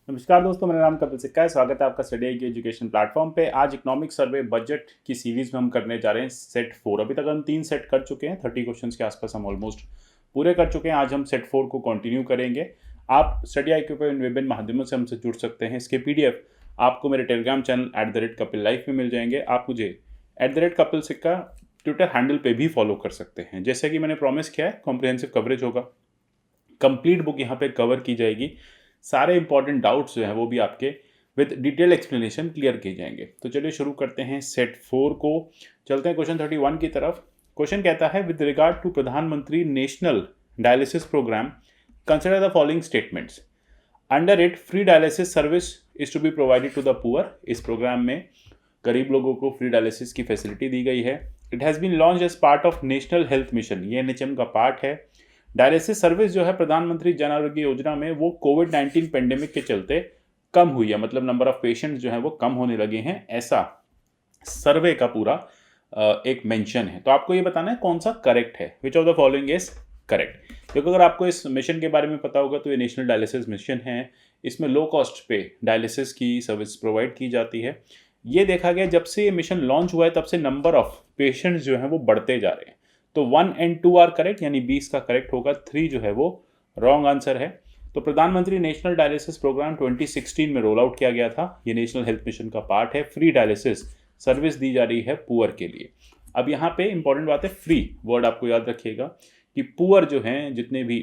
नमस्कार दोस्तों, मेरा नाम कपिल सिक्का है। स्वागत है आपका स्टडी आई की एजुकेशन प्लेटफॉर्म पे। आज इकोनॉमिक सर्वे बजट की सीरीज में हम करने जा रहे हैं सेट 4। अभी तक हम 3 सेट कर चुके हैं, 30 क्वेश्चंस के आसपास हम ऑलमोस्ट पूरे कर चुके हैं। आज हम सेट 4 को कंटिन्यू करेंगे। आप स्टडी आई क्यू पे विभिन्न माध्यमों से हमसे जुड़ सकते हैं। इसके PDF आपको मेरे टेलीग्राम चैनल @कपिल लाइफ में मिल जाएंगे। आप मुझे @कपिल सिक्का ट्विटर हैंडल पे भी फॉलो कर सकते हैं। जैसे कि मैंने प्रॉमिस किया है, कॉम्प्रिहेंसिव कवरेज होगा, कंप्लीट बुक यहाँ पे कवर की जाएगी। सारे इंपॉर्टेंट डाउट्स जो हैं वो भी आपके विद डिटेल एक्सप्लेनेशन क्लियर किए जाएंगे। तो चलिए शुरू करते हैं सेट 4 को। चलते हैं क्वेश्चन 31 की तरफ। क्वेश्चन कहता है, विद रिगार्ड टू प्रधानमंत्री national dialysis programme consider the following statements. Under it free dialysis service is to be provided to the poor. इस प्रोग्राम में गरीब लोगों को फ्री डायलिसिस की फैसिलिटी दी गई है। It has been launched as part of national health mission. ये NHM का पार्ट है। डायलिसिस सर्विस जो है प्रधानमंत्री जन आरोग्य योजना में, वो कोविड-19 पेंडेमिक के चलते कम हुई है। मतलब नंबर ऑफ पेशेंट्स जो हैं वो कम होने लगे हैं, ऐसा सर्वे का पूरा एक मेंशन है। तो आपको ये बताना है कौन सा करेक्ट है, विच of the following is correct. क्योंकि अगर आपको इस मिशन के बारे में पता होगा तो ये नेशनल डायलिसिस मिशन है। इसमें लो कॉस्ट पे डायलिसिस की सर्विस प्रोवाइड की जाती है। ये देखा गया जब से ये मिशन लॉन्च हुआ है तब से नंबर ऑफ पेशेंट्स जो हैं वो बढ़ते जा रहे हैं। तो 1 और 2 आर करेक्ट, यानी 20 का करेक्ट होगा। 3 जो है वो रॉन्ग आंसर है। तो प्रधानमंत्री नेशनल डायलिसिस प्रोग्राम 2016 में रोल आउट किया गया था। ये नेशनल हेल्थ मिशन का पार्ट है। फ्री डायलिसिस सर्विस दी जा रही है पुअर के लिए। अब यहाँ पे इंपॉर्टेंट बात है, फ्री वर्ड आपको याद रखिएगा कि पुअर जो हैं, जितने भी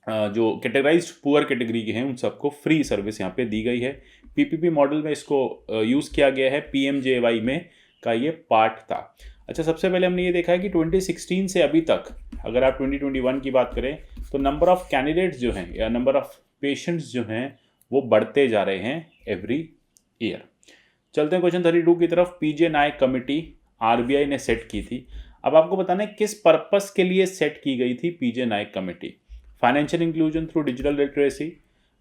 जो कैटेगराइज्ड पुअर कैटेगरी के हैं, उन सबको फ्री सर्विस यहाँ पे दी गई है। PPP मॉडल में इसको यूज़ किया गया है। PMJY में का ये पार्ट था। अच्छा, सबसे पहले हमने ये देखा है कि 2016 से अभी तक अगर आप 2021 की बात करें तो नंबर ऑफ कैंडिडेट्स जो हैं या नंबर ऑफ पेशेंट्स जो हैं वो बढ़ते जा रहे हैं एवरी ईयर। चलते हैं क्वेश्चन 32 की तरफ। PJ नायक कमेटी RBI ने सेट की थी। अब आपको बताना है किस पर्पस के लिए सेट की गई थी PJ Nayak committee. Financial inclusion through digital literacy,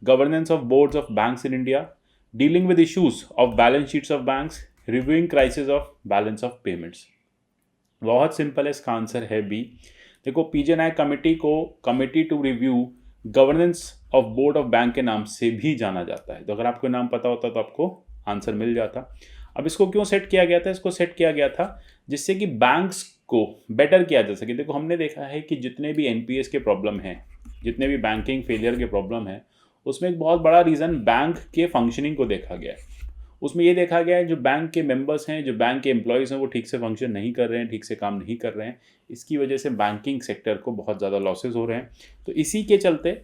governance of boards of banks in India, dealing with issues of balance sheets of banks, reviewing crisis of balance of payments. बहुत सिंपल है, इसका answer है B. देखो, PJ Nayak committee को committee to review governance of board of bank के नाम से भी जाना जाता है। तो अगर आपको नाम पता होता तो आपको आंसर मिल जाता। अब इसको क्यों सेट किया गया था? इसको सेट किया गया था जिससे कि बैंक्स को बेटर किया जा सके। देखो, हमने देखा है कि जितने भी NPS के प्रॉब्लम हैं, जितने भी बैंकिंग फेलियर के प्रॉब्लम है, उसमें एक बहुत बड़ा रीज़न बैंक के फंक्शनिंग को देखा गया है। उसमें ये देखा गया है जो बैंक के मेंबर्स हैं, जो बैंक के एम्प्लॉयज़ हैं, वो ठीक से फंक्शन नहीं कर रहे हैं, ठीक से काम नहीं कर रहे हैं। इसकी वजह से बैंकिंग सेक्टर को बहुत ज़्यादा लॉसेज हो रहे हैं। तो इसी के चलते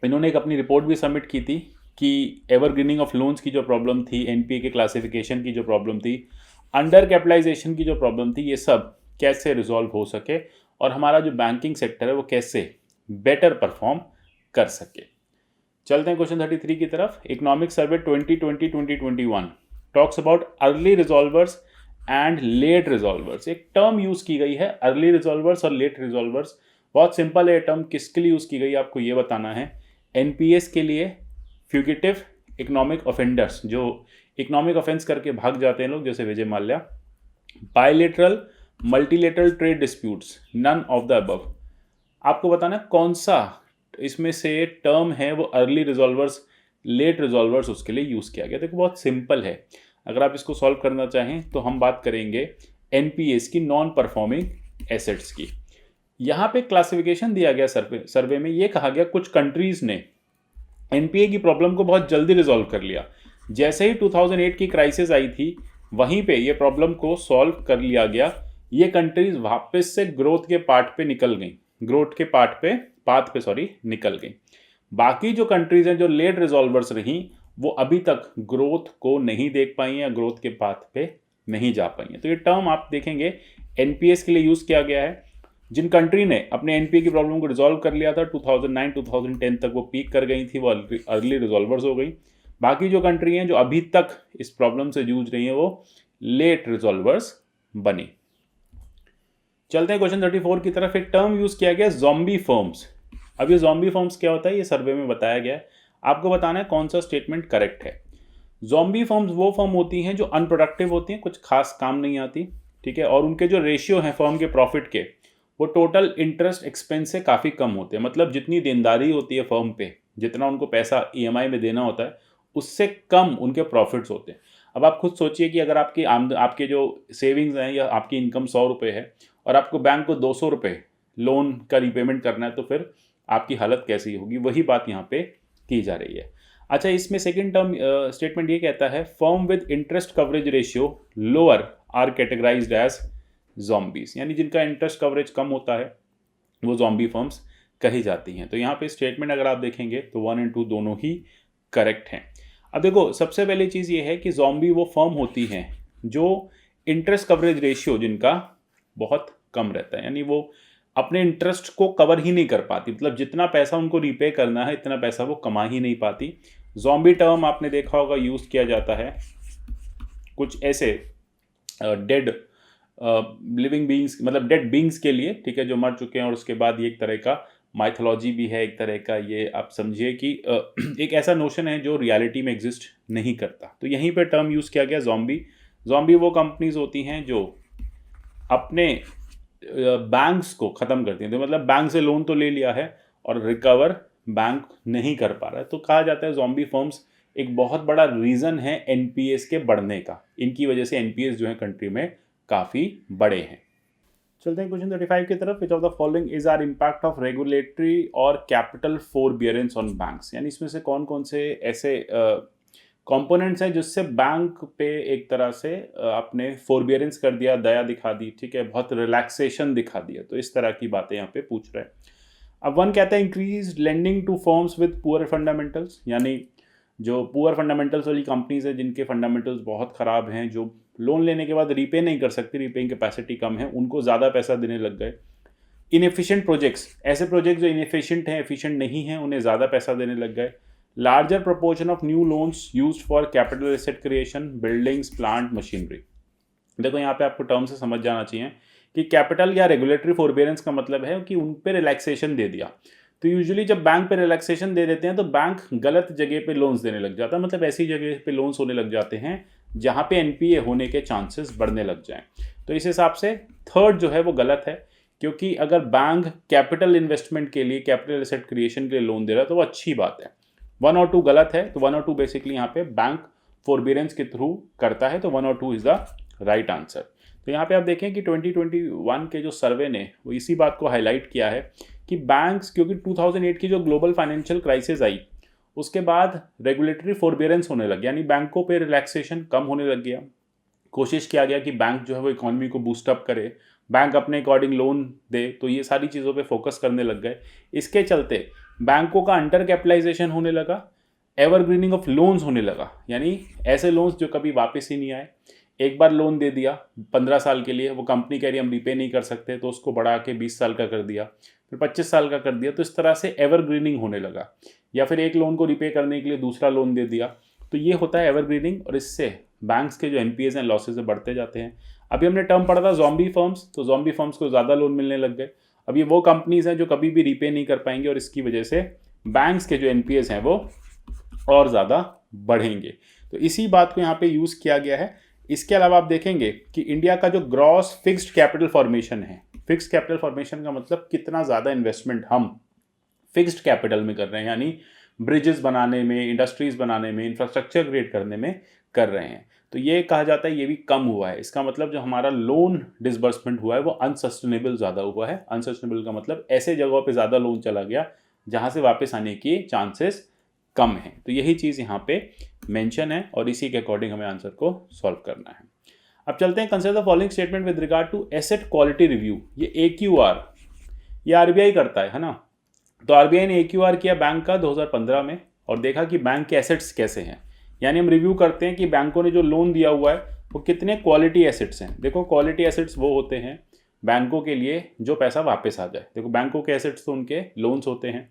इन्होंने एक अपनी रिपोर्ट भी सबमिट की थी कि एवरग्रीनिंग ऑफ लोन्स की जो प्रॉब्लम थी, NPA के क्लासिफिकेशन की जो प्रॉब्लम थी, अंडर कैपिटलाइजेशन की जो प्रॉब्लम थी, ये सब कैसे रिजॉल्व हो सके और हमारा जो बैंकिंग सेक्टर है वो कैसे बेटर परफॉर्म कर सके। चलते हैं क्वेश्चन 33 की तरफ। Economic survey 2020-2021 talks about early resolvers and late resolvers. एक टर्म यूज़ की गई है, अर्ली रिजॉल्वर्स और लेट रिजॉल्वर्स। बहुत सिंपल है, टर्म किसके लिए यूज़ की गई है आपको ये बताना है। NPS के लिए, फ्यूगिटिव इकोनॉमिक ऑफेंडर्स, जो इकोनॉमिक ऑफेंस करके भाग जाते हैं लोग, जैसे Vijay Mallya. Bilateral multilateral trade disputes, none of the above. आपको बताना है कौन सा इसमें से टर्म है वो अर्ली रिजॉल्वर्स, लेट रिजॉल्वर्स उसके लिए यूज़ किया गया। देखो, बहुत सिंपल है। अगर आप इसको सॉल्व करना चाहें तो हम बात करेंगे NPS की, नॉन परफॉर्मिंग एसेट्स की। यहाँ पे क्लासिफिकेशन दिया गया सर्वे में, ये कहा गया कुछ कंट्रीज़ ने NPA की प्रॉब्लम को बहुत जल्दी रिजॉल्व कर लिया। जैसे ही 2008 की क्राइसिस आई थी, वहीं पे ये प्रॉब्लम को सॉल्व कर लिया गया। ये कंट्रीज वापस से ग्रोथ के पार्ट पे निकल गई, ग्रोथ के पाथ पे निकल गई। बाकी जो कंट्रीज हैं जो लेट रिजॉल्वर्स रहीं, वो अभी तक ग्रोथ को नहीं देख पाई हैं या ग्रोथ के पाथ पे नहीं जा पाई हैं। तो ये टर्म आप देखेंगे NPS के लिए यूज़ किया गया है। जिन कंट्री ने अपने NPA की प्रॉब्लम को रिजॉल्व कर लिया था, 2009-2010 तक वो पीक कर गई थी, वो अर्ली रिजॉल्वर्स हो गई। बाकी जो कंट्री हैं जो अभी तक इस प्रॉब्लम से जूझ रही हैं, वो लेट रिजॉल्वर्स बनी। चलते हैं क्वेश्चन 34 की तरफ। एक टर्म यूज़ किया गया, ज़ॉम्बी फर्म्स। अब ये ज़ॉम्बी फर्म्स क्या होता है, ये सर्वे में बताया गया है। आपको बताना है कौन सा स्टेटमेंट करेक्ट है। ज़ॉम्बी फर्म्स वो फर्म होती हैं जो अनप्रोडक्टिव होती हैं, कुछ खास काम नहीं आती, ठीक है, और उनके जो रेशियो हैं फर्म के प्रॉफिट के, वो टोटल इंटरेस्ट एक्सपेंस से काफ़ी कम होते हैं। मतलब जितनी देनदारी होती है फर्म पे, जितना उनको पैसा EMI में देना होता है, उससे कम उनके प्रॉफिट्स होते हैं। अब आप खुद सोचिए कि अगर आपके जो सेविंग्स हैं या आपकी इनकम 100 रुपये है और आपको बैंक को 200 रुपये लोन का रीपेमेंट करना है, तो फिर आपकी हालत कैसी होगी, वही बात यहाँ पे की जा रही है। अच्छा, इसमें सेकंड टर्म स्टेटमेंट ये कहता है firm with interest coverage ratio lower are categorised as zombies, यानी जिनका इंटरेस्ट कवरेज कम होता है वो ज़ॉम्बी फर्म्स कही जाती हैं। तो यहाँ पे स्टेटमेंट अगर आप देखेंगे तो 1 और 2 दोनों ही करेक्ट हैं। अब देखो, सबसे पहली चीज़ ये है कि ज़ॉम्बी वो फर्म होती हैं जो इंटरेस्ट कवरेज रेशियो जिनका बहुत कम रहता है, यानी वो अपने इंटरेस्ट को कवर ही नहीं कर पाती, मतलब जितना पैसा उनको रीपे करना है इतना पैसा वो कमा ही नहीं पाती। ज़ॉम्बी टर्म आपने देखा होगा यूज़ किया जाता है कुछ ऐसे डेड लिविंग बींग्स, मतलब डेड बींग्स के लिए, ठीक है, जो मर चुके हैं, और उसके बाद ये एक तरह का माइथोलॉजी भी है, एक तरह का ये आप समझिए कि एक ऐसा नोशन है जो रियलिटी में एग्जिस्ट नहीं करता। तो यहीं पे टर्म यूज़ किया गया ज़ॉम्बी। ज़ॉम्बी वो कंपनीज होती हैं जो अपने बैंक्स को ख़त्म करती हैं, तो मतलब बैंक से लोन तो ले लिया है और रिकवर बैंक नहीं कर पा रहा है, तो कहा जाता है ज़ॉम्बी फर्म्स एक बहुत बड़ा रीज़न है एनपीएस के बढ़ने का। इनकी वजह से एनपीएस जो है कंट्री में काफ़ी बड़े हैं। चलते हैं क्वेश्चन 35 की तरफ। Which of the following is are impact of regulatory और कैपिटल फोरबियरेंस ऑन बैंक्स, यानी इसमें से कौन कौन से ऐसे कंपोनेंट्स हैं जिससे बैंक पे एक तरह से आपने फोरबियरेंस कर दिया, दया दिखा दी, ठीक है, बहुत रिलैक्सेशन दिखा दिया। तो इस तरह की बातें यहाँ पे पूछ रहे हैं। अब 1 कहता है increase lending to firms with poor fundamentals, यानी जो पुअर फंडामेंटल्स वाली कंपनीज है जिनके फंडामेंटल्स बहुत ख़राब हैं, जो लोन लेने के बाद रीपे नहीं कर सकती, रीपेइंग कैपेसिटी कम है, उनको ज़्यादा पैसा देने लग गए। इनएफिशिएंट प्रोजेक्ट्स, ऐसे प्रोजेक्ट जो इनएफिशिएंट हैं, एफिशिएंट नहीं हैं, उन्हें ज़्यादा पैसा देने लग गए। Larger proportion of new loans used for capital asset creation, buildings, plant, machinery. देखो यहाँ पे आपको टर्म से समझ जाना चाहिए कि कैपिटल या रेगुलेटरी फोरबियरेंस का मतलब है कि उन पर रिलैक्सेशन दे दिया। तो यूजुअली जब बैंक पे रिलैक्सेशन दे देते हैं तो बैंक गलत जगह पे लोन्स देने लग जाता है, मतलब ऐसी जगह पे लोन्स होने लग जाते हैं जहाँ पे एनपीए होने के चांसेस बढ़ने लग जाएं। तो इस हिसाब से थर्ड जो है वो गलत है, क्योंकि अगर बैंक कैपिटल इन्वेस्टमेंट के लिए, कैपिटल एसेट क्रिएशन के लिए लोन दे रहा है तो वो अच्छी बात है। 1 और 2 गलत है, तो 1 और 2 बेसिकली यहाँ पे बैंक फोरबियरेंस के थ्रू करता है, तो 1 और 2 इज द राइट आंसर। तो यहाँ पे आप देखें कि 2021 के जो सर्वे ने वो इसी बात को हाईलाइट किया है कि बैंक्स, क्योंकि 2008 की जो ग्लोबल फाइनेंशियल क्राइसिस आई उसके बाद रेगुलेटरी फोरबियरेंस होने लग गया, यानी बैंकों पे रिलैक्सेशन कम होने लग गया। कोशिश किया गया कि बैंक जो है वो इकोनॉमी को बूस्टअप करे, बैंक अपने अकॉर्डिंग लोन दे, तो ये सारी चीज़ों पे फोकस करने लग गए। इसके चलते बैंकों का अंडर कैपिटलाइजेशन होने लगा, एवरग्रीनिंग ऑफ लोन्स होने लगा, यानी ऐसे लोन्स जो कभी वापस ही नहीं आए। एक बार लोन दे दिया 15 साल के लिए, वो कंपनी कह रही हम रिपे नहीं कर सकते, तो उसको बढ़ा के 20 साल का कर दिया, फिर 25 साल का कर दिया। तो इस तरह से एवरग्रीनिंग होने लगा, या फिर एक लोन को रिपे करने के लिए दूसरा लोन दे दिया। तो ये होता है एवरग्रीनिंग, और इससे बैंक्स के जो एनपीएस हैं, लॉसेज बढ़ते जाते हैं। अभी हमने टर्म पढ़ा था ज़ॉम्बी फर्म्स, तो ज़ॉम्बी फर्म्स को ज़्यादा लोन मिलने लग गए। अब ये वो कंपनीज हैं जो कभी भी रिपे नहीं कर पाएंगे, और इसकी वजह से बैंक्स के जो एनपीएस हैं वो और ज़्यादा बढ़ेंगे। तो इसी बात को यहाँ पे यूज़ किया गया है। इसके अलावा आप देखेंगे कि इंडिया का जो ग्रॉस फिक्स्ड कैपिटल फॉर्मेशन है, फिक्स्ड कैपिटल फॉर्मेशन का मतलब कितना ज़्यादा इन्वेस्टमेंट हम फिक्स्ड कैपिटल में कर रहे हैं, यानी ब्रिजेस बनाने में, इंडस्ट्रीज बनाने में, इंफ्रास्ट्रक्चर क्रिएट करने में कर रहे हैं। तो ये कहा जाता है ये भी कम हुआ है। इसका मतलब जो हमारा लोन डिसबर्समेंट हुआ है वो अनसस्टेनेबल ज़्यादा हुआ है। अनसस्टेनेबल का मतलब ऐसे जगहों पे ज़्यादा लोन चला गया जहाँ से वापस आने के चांसेस कम हैं। तो यही चीज़ यहाँ पे मेंशन है, और इसी के अकॉर्डिंग हमें आंसर को सॉल्व करना है। अब चलते हैं, consider the following statement with regard to asset quality review. ये AQR ये आरबीआई करता है ना। तो आरबीआई ने AQR किया बैंक का 2015 में, और देखा कि बैंक के एसेट्स कैसे हैं, यानी हम रिव्यू करते हैं कि बैंकों ने जो लोन दिया हुआ है वो कितने क्वालिटी एसेट्स हैं। देखो, क्वालिटी एसेट्स वो होते हैं बैंकों के लिए जो पैसा वापस आ जाए। देखो, बैंकों के एसेट्स तो उनके लोन्स होते हैं,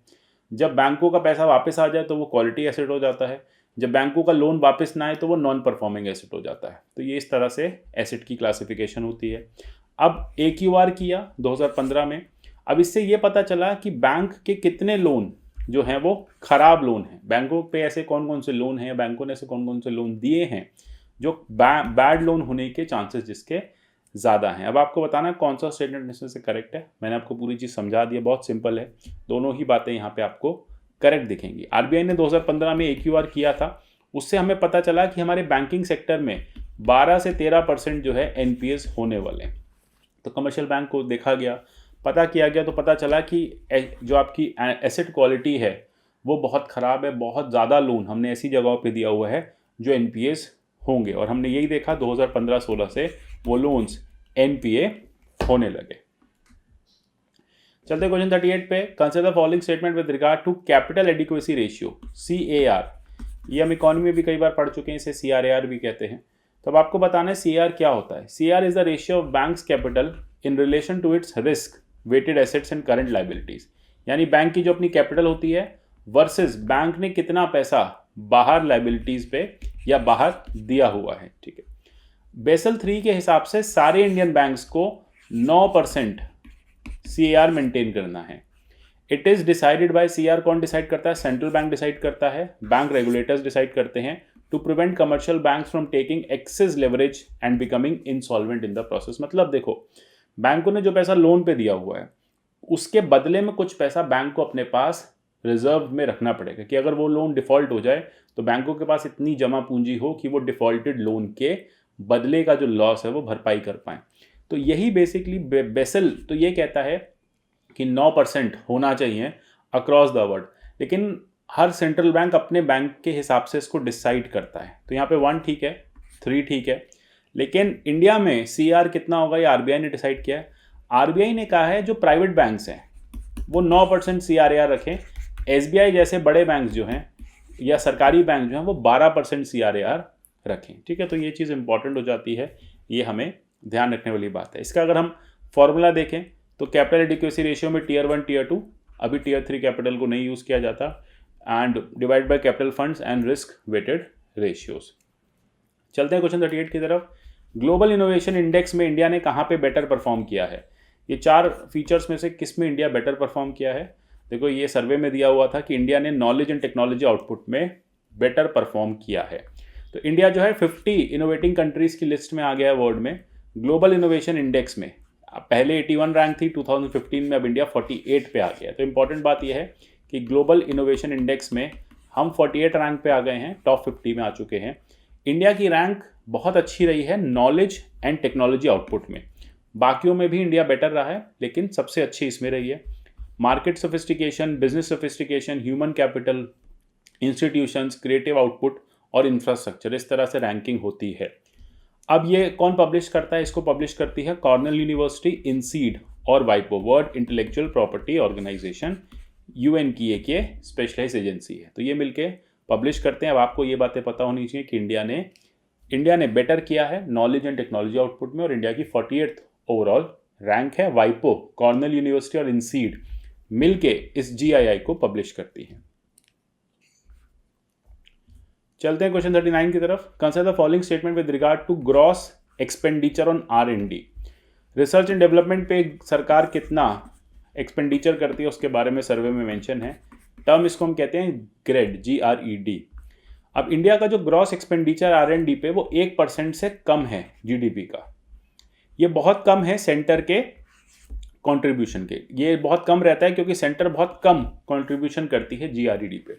जब बैंकों का पैसा वापस आ जाए तो वो क्वालिटी एसेट हो जाता है, जब बैंकों का लोन वापस ना आए तो वो नॉन परफॉर्मिंग एसेट हो जाता है। तो ये इस तरह से एसेट की क्लासिफिकेशन होती है। अब AQR किया 2015 में। अब इससे ये पता चला कि बैंक के कितने लोन जो हैं वो खराब लोन हैं, बैंकों पे ऐसे कौन कौन से लोन हैं, बैंकों ने ऐसे कौन कौन से लोन दिए हैं जो बैड लोन होने के चांसेस जिसके ज़्यादा हैं। अब आपको बताना कौन सा स्टेटमेंट इसमें से करेक्ट है। मैंने आपको पूरी चीज़ समझा दी है, बहुत सिंपल है, दोनों ही बातें यहाँ पे आपको करेक्ट दिखेंगी। आरबीआई ने 2015 में AQR किया था, उससे हमें पता चला कि हमारे बैंकिंग सेक्टर में 12 से 13% जो है एनपीएस होने वाले हैं। तो कमर्शियल बैंक को देखा गया, पता किया गया, तो पता चला कि जो आपकी एसेट क्वालिटी है वो बहुत ख़राब है, बहुत ज़्यादा लोन हमने ऐसी जगहों पे दिया हुआ है जो एनपीएस होंगे, और हमने यही देखा 2015-16 से वो लोन्स एनपीए होने लगे। चलते क्वेश्चन 38 पे, consider the following statement with regard to capital adequacy ratio CAR। ये हम इकोनॉमी में भी कई बार पढ़ चुके हैं, इसे CRAR भी कहते हैं। तो अब आपको बताना है CAR क्या होता है। CAR is the ratio of bank's capital in relation to its risk weighted assets and current liabilities. यानी बैंक की जो अपनी कैपिटल होती है वर्सेस बैंक ने कितना पैसा बाहर लाइबिलिटीज पे या बाहर दिया हुआ है। ठीक है, बेसल 3 के हिसाब से सारे इंडियन बैंक्स को 9% CAR मेंटेन करना है। It is decided by CAR। कौन डिसाइड करता है? सेंट्रल बैंक डिसाइड करता है, बैंक रेगुलेटर्स डिसाइड करते हैं, to prevent commercial banks from taking excess leverage and becoming insolvent in the process. मतलब देखो, बैंकों ने जो पैसा लोन पे दिया हुआ है उसके बदले में कुछ पैसा बैंक को अपने पास रिजर्व में रखना पड़ेगा कि अगर वो लोन डिफॉल्ट हो जाए तो बैंकों के पास इतनी जमा पूंजी हो कि वो डिफॉल्टेड लोन के बदले का जो लॉस है वो भरपाई कर पाए। तो यही बेसिकली बेसल तो ये कहता है कि 9% होना चाहिए अक्रॉस द वर्ल्ड, लेकिन हर सेंट्रल बैंक अपने बैंक के हिसाब से इसको डिसाइड करता है। तो यहाँ पे 1 ठीक है, 3 ठीक है, लेकिन इंडिया में CAR कितना होगा ये आरबीआई ने डिसाइड किया है। आरबीआई ने कहा है जो प्राइवेट बैंक्स हैं वो 9% CRAR रखें, SBI जैसे बड़े बैंक जो हैं या सरकारी बैंक जो हैं वो 12% CRAR रखें। ठीक है, तो ये चीज़ इंपॉर्टेंट हो जाती है, ये हमें ध्यान रखने वाली बात है। इसका अगर हम फॉर्मूला देखें तो कैपिटल एडिक्वेसी रेशियो में Tier 1 Tier 2, अभी Tier 3 कैपिटल को नहीं यूज़ किया जाता, and divide by capital funds and risk weighted ratios. चलते हैं क्वेश्चन 38 की तरफ। ग्लोबल इनोवेशन इंडेक्स में इंडिया ने कहाँ पे बेटर परफॉर्म किया है? ये 4 फीचर्स में से किस में इंडिया बेटर परफॉर्म किया है? देखो, ये सर्वे में दिया हुआ था कि इंडिया ने नॉलेज एंड टेक्नोलॉजी आउटपुट में बेटर परफॉर्म किया है। तो इंडिया जो है 50 इनोवेटिंग कंट्रीज की लिस्ट में आ गया है वर्ल्ड में। ग्लोबल इनोवेशन इंडेक्स में पहले 81 रैंक थी 2015 में, अब इंडिया 48 पे आ गया। तो इंपॉर्टेंट बात यह है कि ग्लोबल इनोवेशन इंडेक्स में हम 48 रैंक पे आ गए हैं, टॉप 50 में आ चुके हैं। इंडिया की रैंक बहुत अच्छी रही है नॉलेज एंड टेक्नोलॉजी आउटपुट में, बाकियों में भी इंडिया बेटर रहा है लेकिन सबसे अच्छी इसमें रही है। Market sophistication, business sophistication, human capital, institutions, creative output और इंफ्रास्ट्रक्चर, इस तरह से रैंकिंग होती है। अब ये कौन पब्लिश करता है? इसको पब्लिश करती है कॉर्नेल यूनिवर्सिटी, इनसीड और वाइपो, world intellectual property organization, UN की एक ये स्पेशलाइज एजेंसी है। तो ये मिलके पब्लिश करते हैं। अब आपको ये बातें पता होनी चाहिए कि इंडिया ने बेटर किया है नॉलेज एंड टेक्नोलॉजी आउटपुट में, और इंडिया की 48th ओवरऑल रैंक है। वाइपो, कॉर्नेल यूनिवर्सिटी और इनसीड मिलके इस GII को पब्लिश करती है। चलते हैं क्वेश्चन 39 की तरफ। Consider the following statement with regard to gross expenditure on R&D। Research and development पे सरकार कितना एक्सपेंडिचर करती है उसके बारे में सर्वे में मेंशन है। टर्म इसको हम कहते हैं ग्रेड, GRED। अब इंडिया का जो ग्रॉस एक्सपेंडिचर R&D पे वो 1% से कम है GDP का। ये बहुत कम है सेंटर के कंट्रीब्यूशन के, ये बहुत कम रहता है क्योंकि सेंटर बहुत कम कंट्रीब्यूशन करती है GRED पे।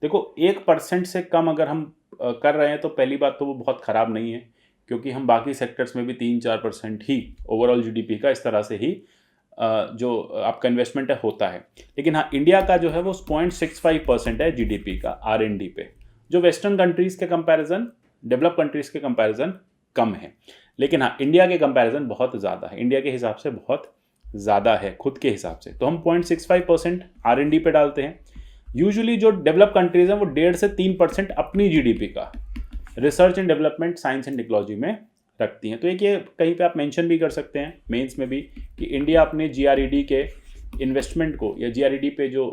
देखो, 1% से कम अगर हम कर रहे हैं तो पहली बात तो वो बहुत ख़राब नहीं है, क्योंकि हम बाकी सेक्टर्स में भी 3-4% ही ओवरऑल GDP का इस तरह से ही जो आपका इन्वेस्टमेंट है होता है। लेकिन हाँ, इंडिया का जो है वो 0.65% है GDP का R&D पे, जो वेस्टर्न कंट्रीज़ के कंपैरिजन, डेवलप कंट्रीज़ के कंपैरिजन कम है। लेकिन हाँ, इंडिया के कंपैरिजन बहुत ज़्यादा है, इंडिया के हिसाब से बहुत ज़्यादा है खुद के हिसाब से। तो हम 0.65% R&D पे डालते हैं। यूजुअली जो डेवलप कंट्रीज़ हैं वो 1.5 से 3% अपनी GDP का research and development, science and technology में रखती हैं। तो एक ये कहीं पे आप मेंशन भी कर सकते हैं मेंस में भी कि इंडिया अपने GRED के इन्वेस्टमेंट को, या GRED पे जो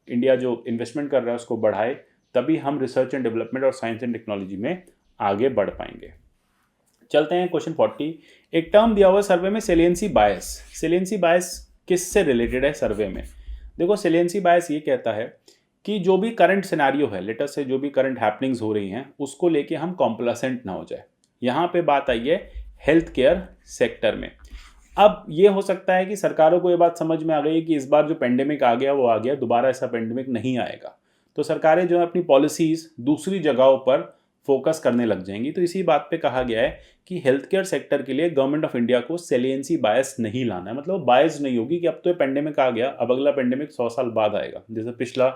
इंडिया जो इन्वेस्टमेंट कर रहा है उसको बढ़ाए, तभी हम रिसर्च एंड डेवलपमेंट और साइंस एंड टेक्नोलॉजी में आगे बढ़ पाएंगे। चलते हैं क्वेश्चन 40। एक टर्म दिया हुआ सर्वे में सेलियंसी बायस। सेलियंसी बायस किससे रिलेटेड है सर्वे में? देखो, सेलियंसी बायस ये कहता है कि जो भी करंट सिनेरियो है, लेटेस्ट से जो भी करंट हैपनिंग्स हो रही हैं उसको लेके हम कॉम्प्लासेंट ना हो जाए। यहाँ पे बात आई है हेल्थ केयर सेक्टर में। अब ये हो सकता है कि सरकारों को ये बात समझ में आ गई कि इस बार जो पेंडेमिक आ गया वो आ गया, दोबारा ऐसा पेंडेमिक नहीं आएगा। तो सरकारें जो है अपनी पॉलिसीज़ दूसरी जगहों पर फोकस करने लग जाएंगी। तो इसी बात पे कहा गया है कि हेल्थ केयर सेक्टर के लिए गवर्नमेंट ऑफ इंडिया को सेलियंसी बायस नहीं लाना है, मतलब बायस नहीं होगी कि अब तो ये पेंडेमिक आ गया, अब अगला पेंडेमिक 100 साल बाद आएगा, जैसे पिछला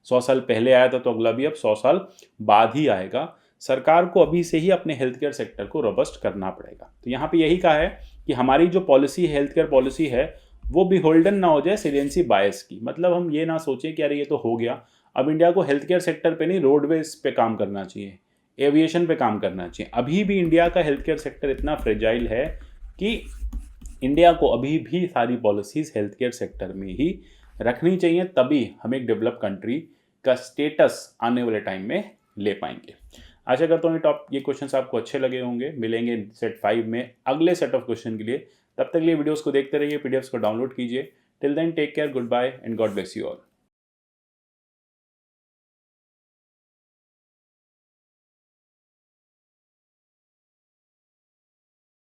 100 साल पहले आया था तो अगला भी अब 100 साल बाद ही आएगा। सरकार को अभी से ही अपने हेल्थ केयर सेक्टर को रोबस्ट करना पड़ेगा। तो यहाँ पे यही कहा है कि हमारी जो पॉलिसी हेल्थ केयर पॉलिसी है वो भी होल्डन ना हो जाए सेलियंसी बायस की, मतलब हम ये ना सोचें कि अरे ये तो हो गया, अब इंडिया को हेल्थ केयर सेक्टर पे नहीं रोडवेज पे काम करना चाहिए, एविएशन पे काम करना चाहिए। अभी भी इंडिया का हेल्थ केयर सेक्टर इतना फ्रेजाइल है कि इंडिया को अभी भी सारी पॉलिसीज़ हेल्थ केयर सेक्टर में ही रखनी चाहिए, तभी हम एक डेवलप कंट्री का स्टेटस आने वाले टाइम में ले पाएंगे। आशा करता हूँ ये क्वेश्चंस आपको अच्छे लगे होंगे। मिलेंगे सेट 5 में अगले सेट ऑफ क्वेश्चन के लिए। तब तक लिए वीडियोस को देखते रहिए, पीडीएफ्स को डाउनलोड कीजिए। Till then take care, goodbye and God bless you all.